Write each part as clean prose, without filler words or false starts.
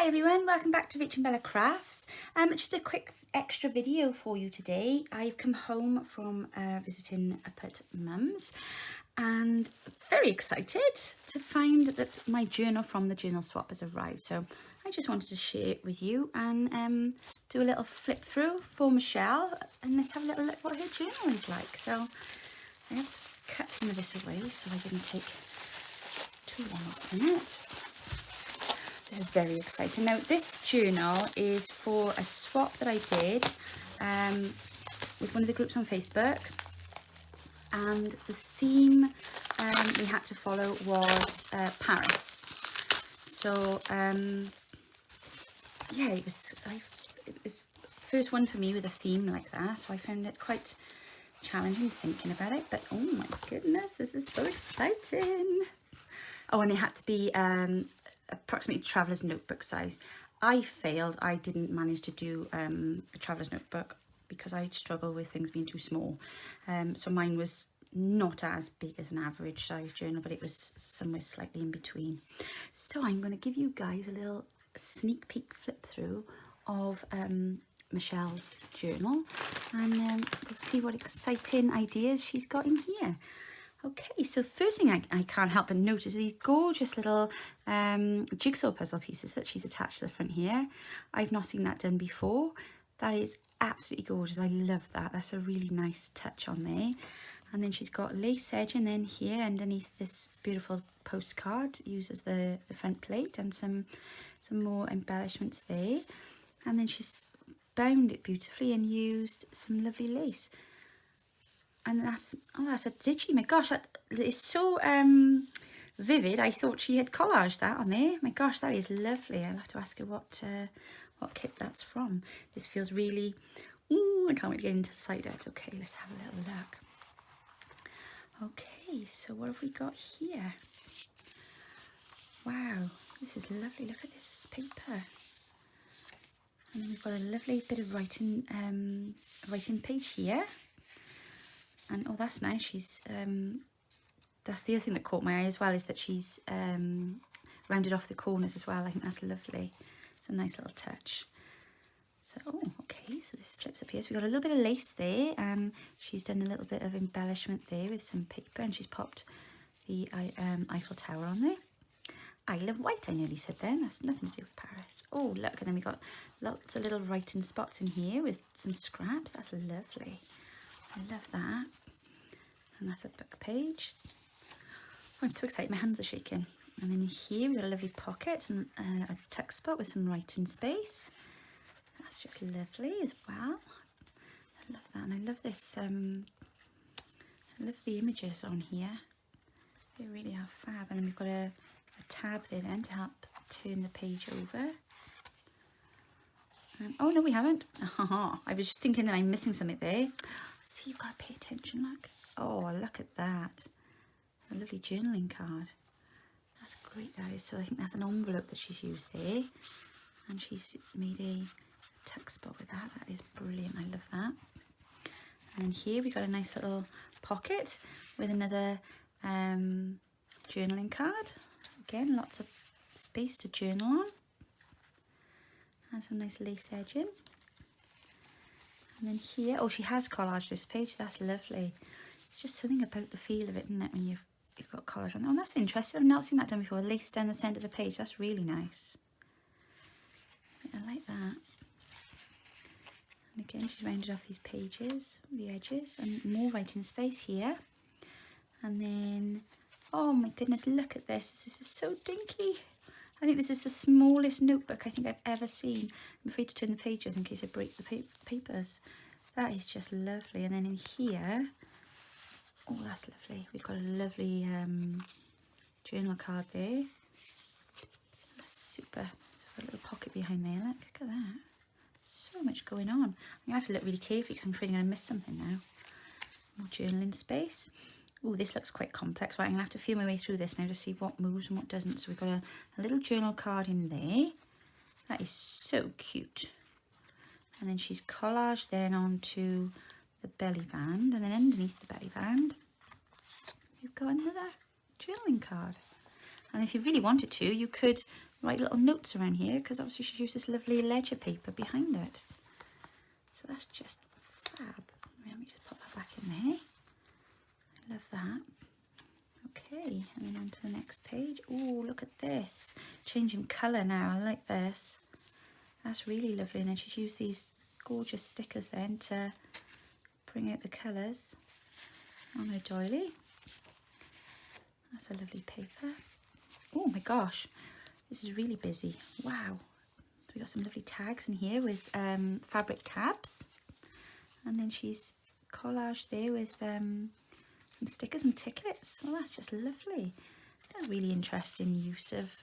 Hi everyone, welcome back to RachandBellaCrafts. Just a quick extra video for you today. I've come home from visiting up at Mum's and very excited to find that my journal from the journal swap has arrived. So I just wanted to share it with you and do a little flip through for Michelle, and let's have a little look what her journal is like. So I have cut some of this away so I didn't take too long on it. This is very exciting. Now this journal is for a swap that I did with one of the groups on Facebook, and the theme we had to follow was Paris. So yeah, it was the first one for me with a theme like that, so I found it quite challenging thinking about it, but oh my goodness, this is so exciting. Oh, and it had to be approximately traveller's notebook size. I failed. I didn't manage to do a traveller's notebook because I struggle with things being too small. So mine was not as big as an average size journal, but it was somewhere slightly in between. So I'm going to give you guys a little sneak peek flip through of Michelle's journal, and we'll see what exciting ideas she's got in here. Okay, so first thing I can't help but notice these gorgeous little jigsaw puzzle pieces that she's attached to the front here. I've not seen that done before. That is absolutely gorgeous. I love that. That's a really nice touch on there. And then she's got lace edge, and then here underneath this beautiful postcard uses the front plate and some more embellishments there. And then she's bound it beautifully and used some lovely lace. And that's a digi. My gosh, that is so vivid. I thought she had collaged that on there. My gosh, that is lovely. I'll have to ask her what kit that's from. This feels really, ooh, I can't wait to get inside it. Okay, let's have a little look. Okay, so what have we got here? Wow, this is lovely. Look at this paper. And then we've got a lovely bit of writing page here. And oh, that's nice. She's that's the other thing that caught my eye as well, is that she's rounded off the corners as well. I think that's lovely. It's a nice little touch. So oh, okay, so this flips up here. So we've got a little bit of lace there, and she's done a little bit of embellishment there with some paper, and she's popped the Eiffel Tower on there. I love white, I nearly said then. That's nothing to do with Paris. Oh, look, and then we've got lots of little writing spots in here with some scraps. That's lovely. I love that. And that's a book page. Oh, I'm so excited, my hands are shaking. And then here we've got a lovely pocket and a tuck spot with some writing space. That's just lovely as well. I love that, and I love this, I love the images on here. They really are fab. And then we've got a tab there then to help turn the page over. Oh no, we haven't. I was just thinking that I'm missing something there. See, you've got to pay attention, look. Oh, look at that. A lovely journaling card. That's great, that is. So I think that's an envelope that she's used there. And she's made a tuck spot with that. That is brilliant. I love that. And then here we got a nice little pocket with another journaling card. Again, lots of space to journal on. And some nice lace edging. And then here, oh, she has collaged this page. That's lovely. It's just something about the feel of it, isn't it, when you've got collage on. Oh, that's interesting. I've not seen that done before. Lace down the centre of the page. That's really nice. I like that. And again, she's rounded off these pages, the edges, and more writing space here. And then, oh my goodness, look at this. This is so dinky. I think this is the smallest notebook I think I've ever seen. I'm afraid to turn the pages in case I break the papers. That is just lovely. And then in here, oh, that's lovely. We've got a lovely journal card there. That's super. So a little pocket behind there. Look at that. So much going on. I'm going to have to look really carefully because I'm afraid I'm going to miss something now. More journaling space. Oh, this looks quite complex. Right, I'm going to have to feel my way through this now to see what moves and what doesn't. So we've got a little journal card in there. That is so cute. And then she's collaged then onto the belly band. And then underneath the belly band, you've got another journaling card. And if you really wanted to, you could write little notes around here, because obviously she's used this lovely ledger paper behind it. So that's just fab. Let me just pop that back in there. I love that. Okay, and then on to the next page. Oh, look at this. Changing colour now. I like this. That's really lovely. And then she's used these gorgeous stickers then to bring out the colours on her doily. That's a lovely paper. Oh my gosh, this is really busy. Wow. So we got some lovely tags in here with fabric tabs. And then she's collaged there with some stickers and tickets. Well, that's just lovely. That's a really interesting use of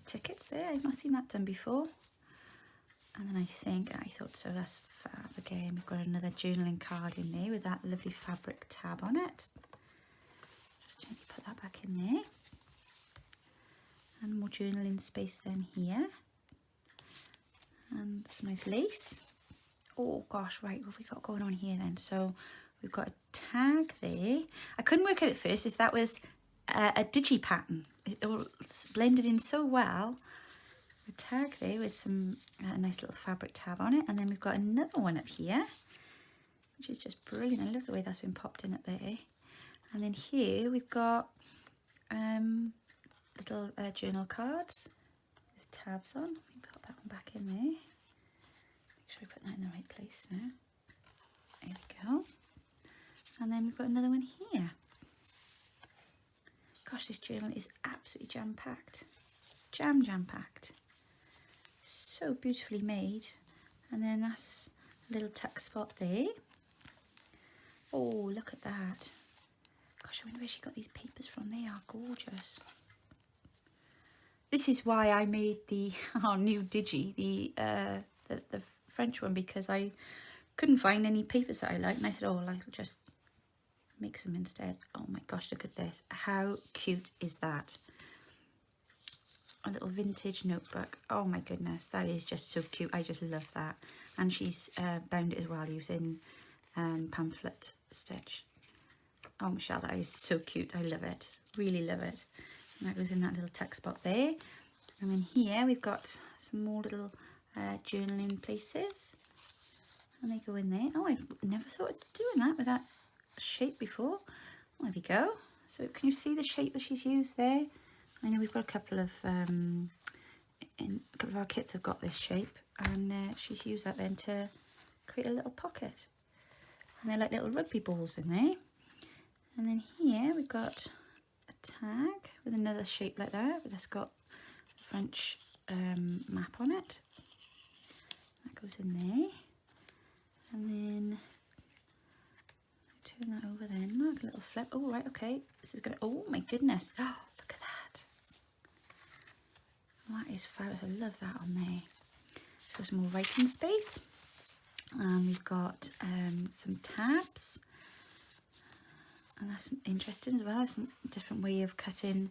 tickets there. I've not seen that done before. And then I thought so, that's fab again. We've got another journaling card in there with that lovely fabric tab on it. Just gently put that back in there. And more journaling space then here. And some nice lace. Oh gosh, right, what have we got going on here then? So we've got a tag there. I couldn't work out at first if that was a digi pattern. It all blended in so well. A tag there with some a nice little fabric tab on it, and then we've got another one up here, which is just brilliant. I love the way that's been popped in up there. And then here we've got little journal cards with tabs on. Let me put that one back in there. Make sure I put that in the right place now. There we go. And then we've got another one here. Gosh, this journal is absolutely jam-packed. Jam-packed. So beautifully made. And then that's a little tuck spot there. Oh, look at that. Gosh, I wonder where she got these papers from. They are gorgeous. This is why I made our new digi, the French one, because I couldn't find any papers that I liked, and I said, oh, I'll just make some instead. Oh my gosh, look at this. How cute is that? A little vintage notebook. Oh my goodness, that is just so cute. I just love that. And she's bound it as well using pamphlet stitch. Oh, Michelle, that is so cute. I love it. Really love it. And that goes in that little tuck spot there. And then here we've got some more little journaling places. And they go in there. Oh, I've never thought of doing that with that shape before. Well, there we go. So can you see the shape that she's used there? I know we've got a couple of our kits have got this shape, and she's used that then to create a little pocket. And they're like little rugby balls in there. And then here we've got a tag with another shape like that, but that's got a French map on it. That goes in there. And then turn that over then, like a little flip. Oh, right, okay. This is gonna, oh my goodness. Oh, look at that. That is fabulous. I love that on there. Got some more writing space. And we've got some tabs. And that's interesting as well. It's a different way of cutting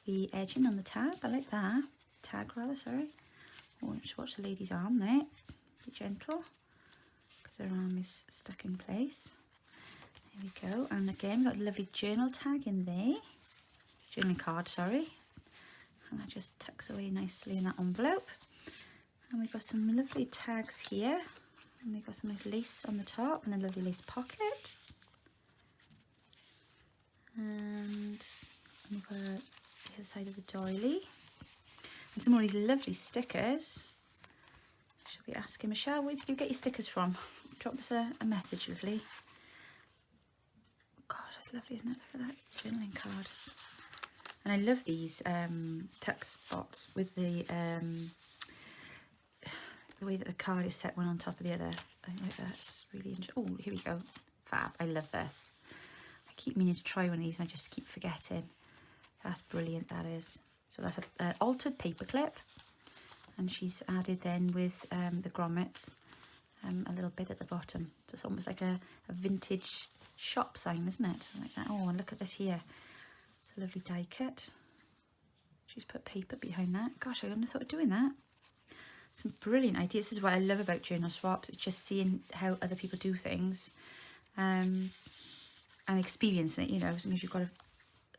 the edging on the tab. I like that. Tag rather, sorry. Oh, just watch the lady's arm there. Be gentle, because her arm is stuck in place. There we go. And again, we've got a lovely journal tag in there. Journaling card, sorry. And that just tucks away nicely in that envelope. And we've got some lovely tags here. And we've got some nice lace on the top and a lovely lace pocket. And we've got the other side of the doily. And some more of these lovely stickers. Should be asking Michelle, where did you get your stickers from? Drop us a message, lovely. Gosh, that's lovely, isn't it? Look at that journaling card. And I love these tuck spots with the way that the card is set one on top of the other. I think that's really interesting. Oh, here we go. Fab. I love this. I keep meaning to try one of these and I just keep forgetting. That's brilliant, that is. So that's an altered paper clip. And she's added then with the grommets a little bit at the bottom. So it's almost like a vintage shop sign, isn't it? Like that. Oh, and look at this here. It's a lovely die cut. She's put paper behind that. Gosh, I wouldn't have thought of doing that. Some brilliant ideas. This is what I love about journal swaps. It's just seeing how other people do things and experiencing it, you know. Sometimes you've got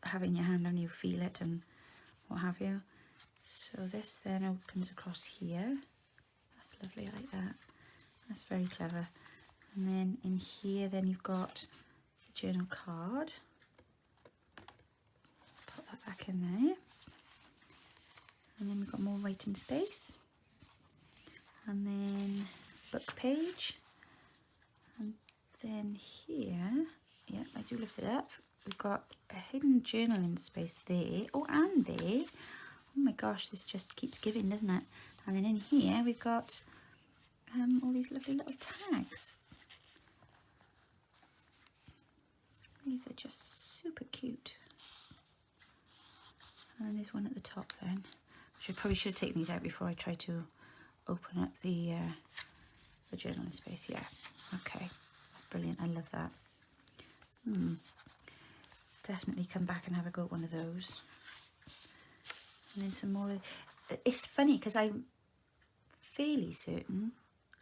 have it in your hand and you feel it and what have you. So this then opens across here. That's lovely like that. That's very clever. And then in here then you've got a journal card. Put that back in there. And then we've got more writing space. And then book page. And then here, yeah, I do lift it up. We've got a hidden journaling space there. Oh, and there. Oh my gosh, this just keeps giving, doesn't it? And then in here we've got all these lovely little tags. These are just super cute. And then there's one at the top then, which I probably should have taken these out before I tried to open up the journaling space. Yeah, okay, that's brilliant. I love that. Definitely come back and have a go at one of those. And then some more. It's funny because I'm fairly certain,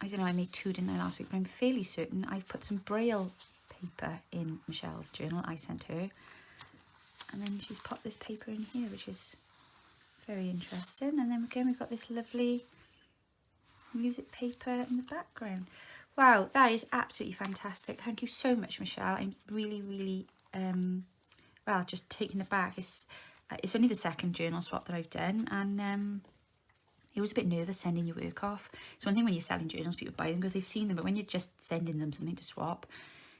I don't know, I made two, didn't I, last week, but I'm fairly certain I've put some Braille paper in Michelle's journal I sent her. And then she's popped this paper in here, which is very interesting. And then again, we've got this lovely music paper in the background. Wow, that is absolutely fantastic. Thank you so much, Michelle. I'm really, really, well, just taken aback. It's only the second journal swap that I've done, and it was a bit nervous sending your work off. It's one thing when you're selling journals, people buy them because they've seen them, but when you're just sending them something to swap,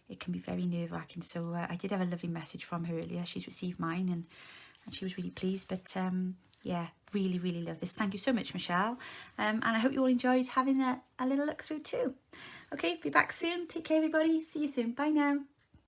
it can be very nerve-wracking. So I did have a lovely message from her earlier. She's received mine, and she was really pleased. But yeah, really, really love this. Thank you so much, Michelle. And I hope you all enjoyed having a little look through too. Okay, be back soon. Take care, everybody. See you soon. Bye now.